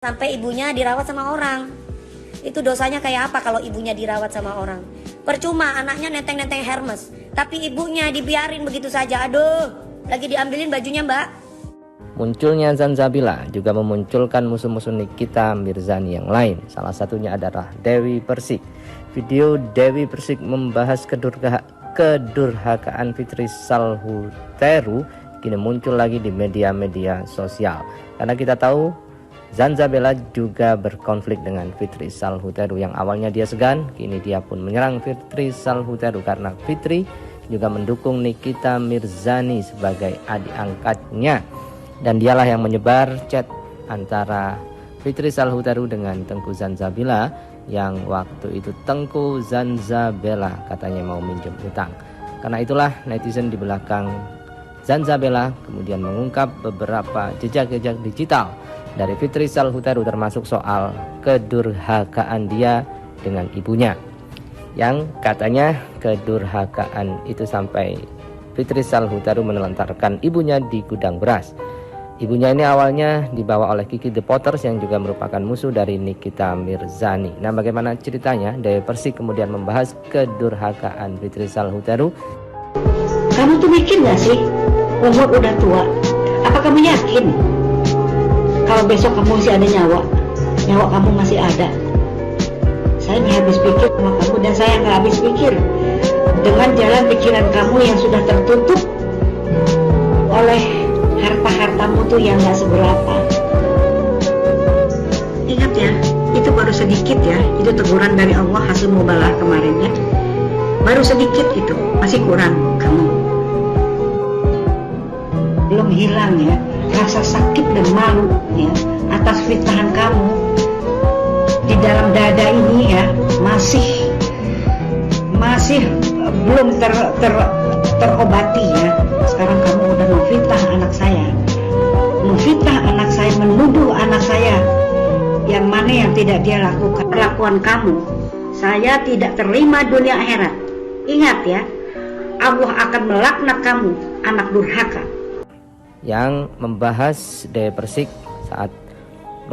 Sampai ibunya dirawat sama orang. Itu dosanya kayak apa kalau ibunya dirawat sama orang? Percuma anaknya nenteng-nenteng Hermes, tapi ibunya dibiarin begitu saja. Aduh, lagi diambilin bajunya, Mbak. Munculnya Zanzabila juga memunculkan musuh-musuh Nikita Mirzani yang lain. Salah satunya adalah Dewi Persik. Video Dewi Persik membahas kedurhakaan Fitri Salhuteru kini muncul lagi di media-media sosial. Karena kita tahu Zanzabila juga berkonflik dengan Fitri Salhuteru. Yang awalnya dia segan, kini dia pun menyerang Fitri Salhuteru karena Fitri juga mendukung Nikita Mirzani sebagai adik angkatnya. Dan dialah yang menyebar chat antara Fitri Salhuteru dengan Tengku Zanzabila, yang waktu itu Tengku Zanzabila katanya mau minjem utang. Karena itulah netizen di belakang Zanzabila kemudian mengungkap beberapa jejak-jejak digital dari Fitri Salhuteru, termasuk soal kedurhakaan dia dengan ibunya, yang katanya kedurhakaan itu sampai Fitri Salhuteru menelantarkan ibunya di gudang beras. Ibunya ini awalnya dibawa oleh Kiki The Potters yang juga merupakan musuh dari Nikita Mirzani. Nah, bagaimana ceritanya? Dewi Persik kemudian membahas kedurhakaan Fitri Salhuteru. Kamu tuh mikir gak sih, umur udah tua, apa kamu yakin kalau besok kamu masih ada nyawa kamu masih ada? Saya nggak habis pikir sama kamu, dan saya nggak habis pikir dengan jalan pikiran kamu yang sudah tertutup oleh harta-hartamu tuh yang nggak seberapa. Ingat ya, itu baru sedikit ya, itu teguran dari Allah hasil mubalah kemarin ya. Baru sedikit itu, masih kurang kamu. Belum hilang ya rasa sakit dan malu ya atas fitnahan kamu di dalam dada ini ya, masih belum terobati ya. Sekarang kamu udah memfitnah anak saya, menuduh anak saya yang mana yang tidak dia lakukan. Perlakuan kamu saya tidak terima dunia akhirat. Ingat ya, Allah akan melaknat kamu, anak durhaka. Yang membahas Dewi Persik saat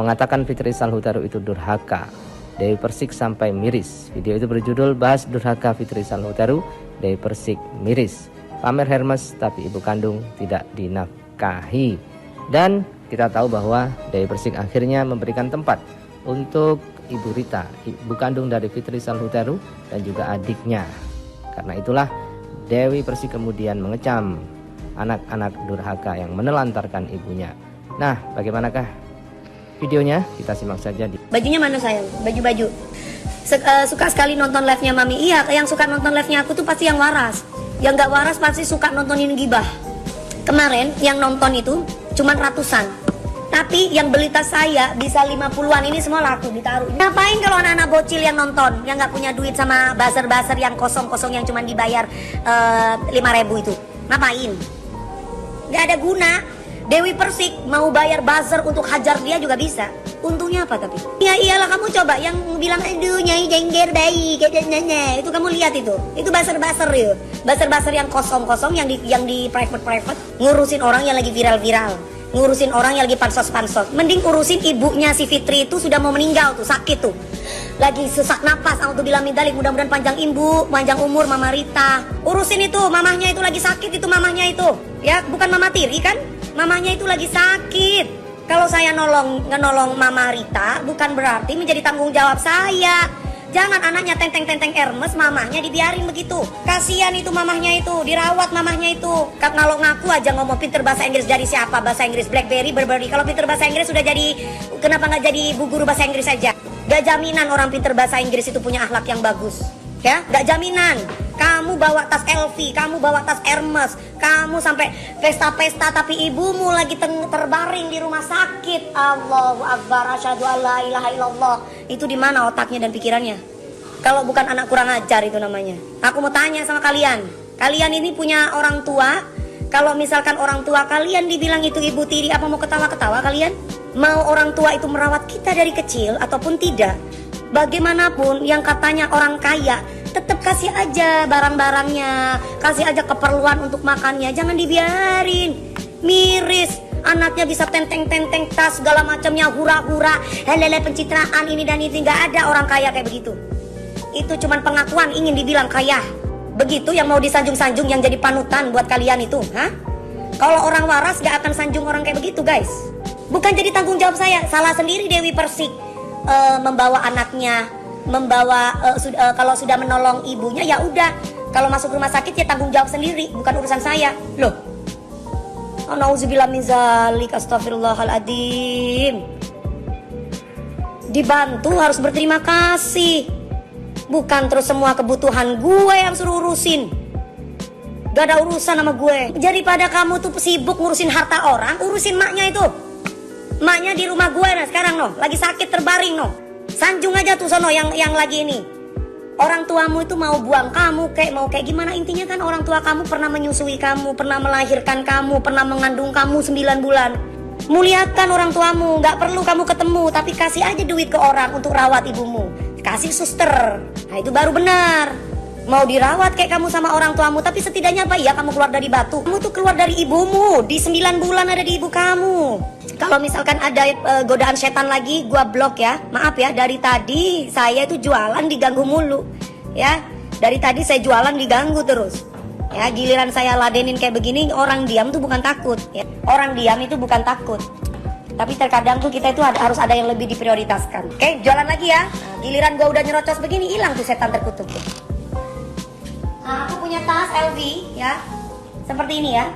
mengatakan Fitri Salhuteru itu durhaka. Dewi Persik sampai miris. Video itu berjudul "Bahas Durhaka Fitri Salhuteru, Dewi Persik Miris. Pamer Hermes tapi ibu kandung tidak dinafkahi." Dan kita tahu bahwa Dewi Persik akhirnya memberikan tempat untuk Ibu Rita, ibu kandung dari Fitri Salhuteru dan juga adiknya. Karena itulah Dewi Persik kemudian mengecam anak-anak durhaka yang menelantarkan ibunya. Nah, bagaimanakah videonya? Kita simak saja. Bajunya mana sayang? Baju-baju. Suka sekali nonton live-nya Mami. Iya, yang suka nonton live-nya aku tuh pasti yang waras. Yang gak waras pasti suka nontonin gibah. Kemarin yang nonton itu cuman ratusan. Tapi yang beli tas saya bisa 50-an, ini semua laku ditaruh. Ngapain kalau anak-anak bocil yang nonton, yang gak punya duit sama buzzer-buzzer yang kosong-kosong yang cuman dibayar 5.000 itu? Ngapain? Gak ada guna. Dewi Persik mau bayar buzzer untuk hajar dia juga bisa. Untungnya apa tapi? Ya iyalah, kamu coba yang bilang aduh nyai jengger bayi kayak itu, kamu lihat itu buzzer-buzzer ya. Buzzer-buzzer yang kosong-kosong yang di private ngurusin orang yang lagi viral-viral, ngurusin orang yang lagi pansos-pansos. Mending urusin ibunya si Fitri itu, sudah mau meninggal tuh, sakit tuh, lagi sesak napas. Alhamdulillah midalik, mudah-mudahan panjang umur Mama Rita. Urusin itu, mamahnya itu lagi sakit itu, mamahnya itu ya, bukan mama tiri kan, mamahnya itu lagi sakit. Kalau saya ngenolong Mama Rita bukan berarti menjadi tanggung jawab saya. Jangan anaknya tenteng-tenteng Hermes, mamahnya dibiarin begitu. Kasihan itu mamahnya itu, dirawat mamahnya itu. Kalau ngaku aja ngomong pinter bahasa Inggris dari siapa? Bahasa Inggris BlackBerry, Burberry. Kalau pinter bahasa Inggris sudah jadi, kenapa nggak jadi bu guru bahasa Inggris saja? Gak jaminan orang pinter bahasa Inggris itu punya akhlak yang bagus. Ya, gak jaminan. Kamu bawa tas LV, kamu bawa tas Hermes, kamu sampai pesta-pesta tapi ibumu lagi terbaring di rumah sakit. Allahu Akbar, asyhadu alla ilaha illallah. Itu di mana otaknya dan pikirannya? Kalau bukan anak kurang ajar itu namanya. Aku mau tanya sama kalian. Kalian ini punya orang tua? Kalau misalkan orang tua kalian dibilang itu ibu tiri, apa mau ketawa-ketawa kalian? Mau orang tua itu merawat kita dari kecil ataupun tidak? Bagaimanapun yang katanya orang kaya, tetap kasih aja barang-barangnya, kasih aja keperluan untuk makannya, jangan dibiarin miris. Anaknya bisa tenteng-tenteng tas segala macamnya, hura-hura, helele pencitraan ini dan itu. Nggak ada orang kaya kayak begitu. Itu cuman pengakuan ingin dibilang kaya. Begitu yang mau disanjung-sanjung, yang jadi panutan buat kalian itu, hah? Kalau orang waras gak akan sanjung orang kayak begitu, guys. Bukan jadi tanggung jawab saya. Salah sendiri Dewi Persik membawa anaknya, kalau sudah menolong ibunya ya udah. Kalau masuk rumah sakit ya tanggung jawab sendiri, bukan urusan saya. Loh. Nauzubillah min zalik, astagfirullahaladzim. Dibantu harus berterima kasih. Bukan terus semua kebutuhan gue yang suruh urusin. Gak ada urusan sama gue. Daripada kamu tuh sibuk ngurusin harta orang, urusin maknya itu. Maknya di rumah gue nah sekarang no, lagi sakit terbaring no. Sanjung aja tuh sono yang lagi ini. Orang tuamu itu mau buang kamu mau kayak gimana, intinya kan orang tua kamu pernah menyusui kamu, pernah melahirkan kamu, pernah mengandung kamu 9 bulan. Muliakan orang tuamu, gak perlu kamu ketemu, tapi kasih aja duit ke orang untuk rawat ibumu. Kasih suster, nah itu baru benar. Mau dirawat kayak kamu sama orang tuamu, tapi setidaknya apa ya kamu keluar dari batu. Kamu tuh keluar dari ibumu, di 9 bulan ada di ibu kamu. Kalau misalkan ada godaan setan lagi, gua blok ya. Maaf ya, dari tadi saya itu jualan diganggu mulu. Ya, dari tadi saya jualan diganggu terus. Ya, giliran saya ladenin kayak begini, orang diam tuh bukan takut. Ya. Orang diam itu bukan takut. Tapi terkadang tuh kita itu harus ada yang lebih diprioritaskan. Oke, jualan lagi ya. Nah, giliran gua udah nyerocos begini, hilang tuh setan terkutuk tuh. Nah, aku punya tas LV ya. Seperti ini ya.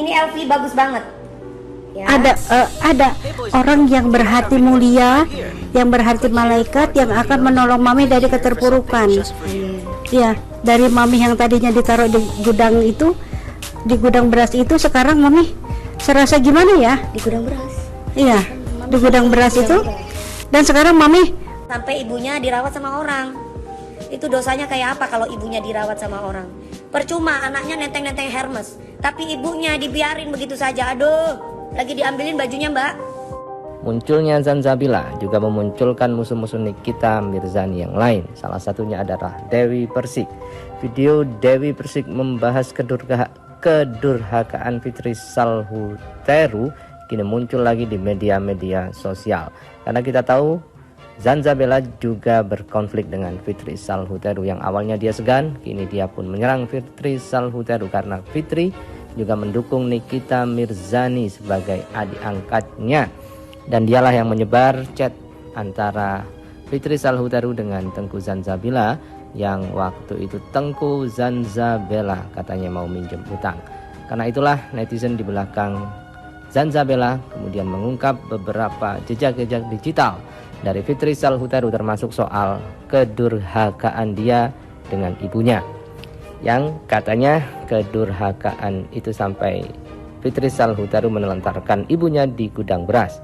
Ini LV bagus banget. Ya. Ada orang yang berhati mulia, yang berhati malaikat, yang akan menolong mami dari keterpurukan. Ya, dari mami yang tadinya ditaruh di gudang itu, di gudang beras itu, sekarang mami serasa gimana ya? Di gudang beras. Iya, di gudang beras itu. Dan sekarang mami sampai ibunya dirawat sama orang. Itu dosanya kayak apa kalau ibunya dirawat sama orang? Percuma anaknya nenteng-nenteng Hermes, tapi ibunya dibiarin begitu saja. Aduh, lagi diambilin bajunya mbak. Munculnya Zanzabila juga memunculkan musuh-musuh Nikita Mirzani yang lain. Salah satunya adalah Dewi Persik. Video Dewi Persik membahas kedurhakaan Fitri Salhuteru kini muncul lagi di media-media sosial. Karena kita tahu Zanzabila juga berkonflik dengan Fitri Salhuteru. Yang awalnya dia segan, kini dia pun menyerang Fitri Salhuteru karena Fitri juga mendukung Nikita Mirzani sebagai adik angkatnya. Dan dialah yang menyebar chat antara Fitri Salhuteru dengan Tengku Zanzabila, yang waktu itu Tengku Zanzabila katanya mau minjem utang. Karena itulah netizen di belakang Zanzabila kemudian mengungkap beberapa jejak-jejak digital dari Fitri Salhuteru, termasuk soal kedurhakaan dia dengan ibunya, yang katanya kedurhakaan itu sampai Fitri Salhuteru menelantarkan ibunya di gudang beras.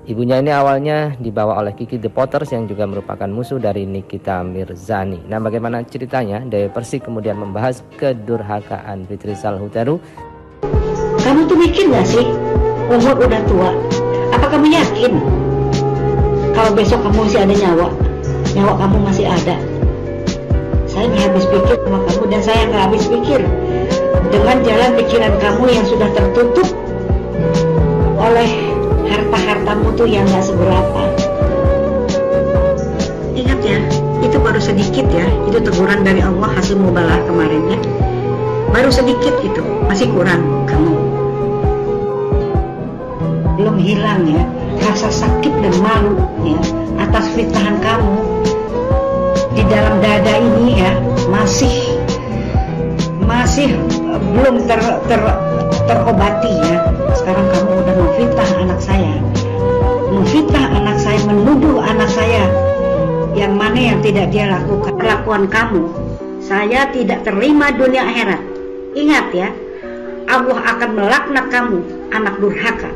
Ibunya ini awalnya dibawa oleh Kiki The Potters yang juga merupakan musuh dari Nikita Mirzani. Nah, bagaimana ceritanya? Dewi Persik kemudian membahas kedurhakaan Fitri Salhuteru. Kamu tuh mikir gak sih, umur udah tua, apa kamu yakin kalau besok kamu masih ada nyawa kamu masih ada? Saya nggak habis pikir sama kamu, dan saya nggak habis pikir dengan jalan pikiran kamu yang sudah tertutup oleh harta-hartamu tuh yang nggak seberapa. Ingat ya, itu baru sedikit ya, itu teguran dari Allah hasil mubalah kemarin ya. Baru sedikit itu, masih kurang kamu. Belum hilang ya rasa sakit dan malu ya atas fitnahan kamu di dalam dada ini ya, masih belum terobati ya. Sekarang kamu udah memfitnah anak saya, menuduh anak saya yang mana yang tidak dia lakukan. Perlakuan kamu saya tidak terima dunia akhirat. Ingat ya, Allah akan melaknat kamu, anak durhaka.